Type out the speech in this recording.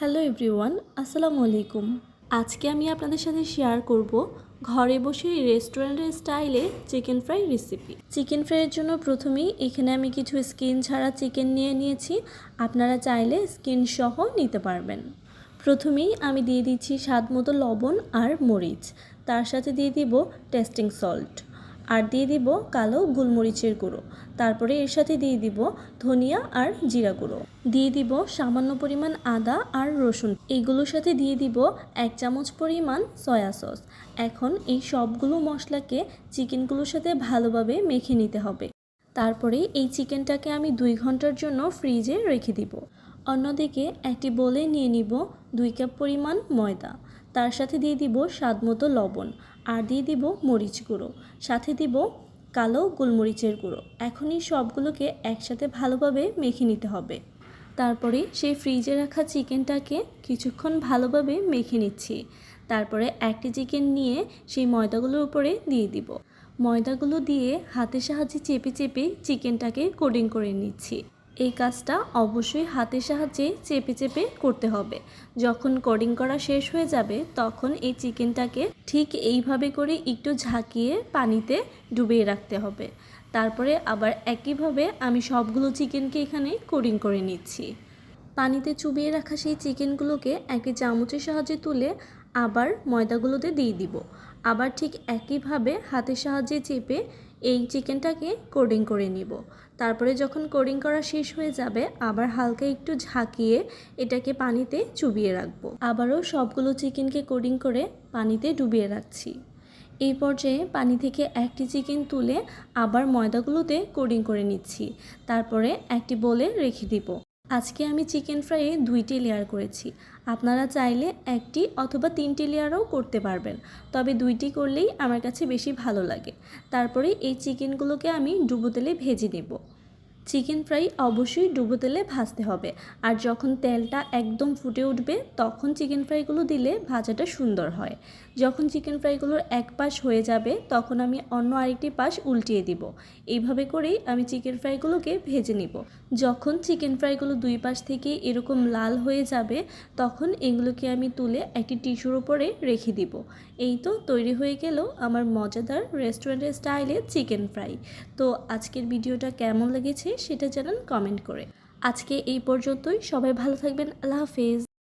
Hello everyone, আসসালামু আলাইকুম। আজকে আমি আপনাদের সাথে শেয়ার করব ঘরে বসে রেস্টুরেন্টের স্টাইলে চিকেন ফ্রাই রেসিপি। চিকেন ফ্রাইয়ের জন্য প্রথমেই এখানে আমি কিছু স্কিন ছাড়া চিকেন নিয়ে নিয়েছি। আপনারা চাইলে স্কিন সহ নিতে পারবেন। প্রথমেই আমি দিয়ে দিচ্ছি স্বাদ মতো লবণ আর মরিচ, তার সাথে দিয়ে দিব টেস্টিং সল্ট, আর দিয়ে দিব কালো গোলমরিচের গুঁড়ো। তারপরে এর সাথে দিয়ে দিব ধনিয়া আর জিরা গুঁড়ো, দিয়ে দিব সামান্য পরিমাণ আদা আর রসুন। এইগুলোর সাথে দিয়ে দিব 1 চামচ পরিমাণ সয়া সস। এখন এই সবগুলো মশলাকে চিকেনগুলোর সাথে ভালোভাবে মেখে নিতে হবে। তারপরে এই চিকেনটাকে আমি 2 ঘন্টার জন্য ফ্রিজে রেখে দিব। অন্যদিকে একটি বোলে নিয়ে নিব 2 কাপ পরিমাণ ময়দা, তার সাথে দিয়ে দিব স্বাদ মতো লবণ, আর দিয়ে দিব মরিচ গুঁড়ো, সাথে দিব কালো গোলমরিচের গুঁড়ো। এখন এই সবগুলোকে একসাথে ভালোভাবে মেখে নিতে হবে। তারপরে সেই ফ্রিজে রাখা চিকেনটাকে কিছুক্ষণ ভালোভাবে মেখে নিচ্ছি। তারপরে একটি চিকেন নিয়ে সেই ময়দাগুলোর উপরে দিয়ে দিব। ময়দাগুলো দিয়ে হাতের সাহায্যে চেপে চেপে চিকেনটাকে কোটিং করে নিচ্ছি। এই কাজটা অবশ্যই হাতের সাহায্যে চেপে চেপে করতে হবে। যখন কোটিং করা শেষ হয়ে যাবে তখন এই চিকেনটাকে ঠিক এইভাবে করে একটু ঝাঁকিয়ে পানিতে ডুবিয়ে রাখতে হবে। তারপরে আবার একইভাবে আমি সবগুলো চিকেনকে এখানে কোটিং করে নিচ্ছি। পানিতে চুবিয়ে রাখা সেই চিকেনগুলোকে একটি চামচের সাহায্যে তুলে আবার ময়দাগুলোতে দিয়ে দিব। আবার ঠিক একইভাবে হাতের সাহায্যে চেপে এই চিকেনটাকে কোটিং করে নিব। তারপরে যখন কোটিং করা শেষ হয়ে যাবে আবার হালকা একটু ঝাঁকিয়ে এটাকে পানিতে চুবিয়ে রাখবো। আবারও সবগুলো চিকেনকে কোটিং করে পানিতে ডুবিয়ে রাখছি। এই পর্যায়ে পানি থেকে একটি চিকেন তুলে আবার ময়দাগুলোতে কোটিং করে নিচ্ছি। তারপরে একটি বোলে রেখে দিব। আজকে আমি চিকেন ফ্রাইয়ে 2টি লেয়ার করেছি। আপনারা চাইলে 1টি অথবা 3টি লেয়ারও করতে পারবেন, তবে 2টি করলেই আমার কাছে বেশি ভালো লাগে। তারপরে এই চিকেনগুলোকে আমি ডুবো তেলে ভেজে নেব। চিকেন ফ্রাই অবশ্যই ডুবো তেলে ভাজতে হবে, আর যখন তেলটা একদম ফুটে উঠবে তখন চিকেন ফ্রাইগুলো দিলে ভাজাটা সুন্দর হয়। যখন চিকেন ফ্রাইগুলোর এক পাশ হয়ে যাবে তখন আমি অন্য আরেকটি পাশ উল্টিয়ে দিব। এইভাবে করেই আমি চিকেন ফ্রাইগুলোকে ভেজে নিব। যখন চিকেন ফ্রাইগুলো 2 পাশ থেকে এরকম লাল হয়ে যাবে তখন এগুলোকে আমি তুলে একটি টিস্যুর উপরে রেখে দিব। এই তো তৈরি হয়ে গেল আমার মজাদার রেস্টুরেন্টের স্টাইলে চিকেন ফ্রাই। তো আজকের ভিডিওটা কেমন লেগেছে সেটা জানান কমেন্ট করে। আজকে এই পর্যন্তই। সবাই ভালো থাকবেন। আল্লাহ হাফেজ।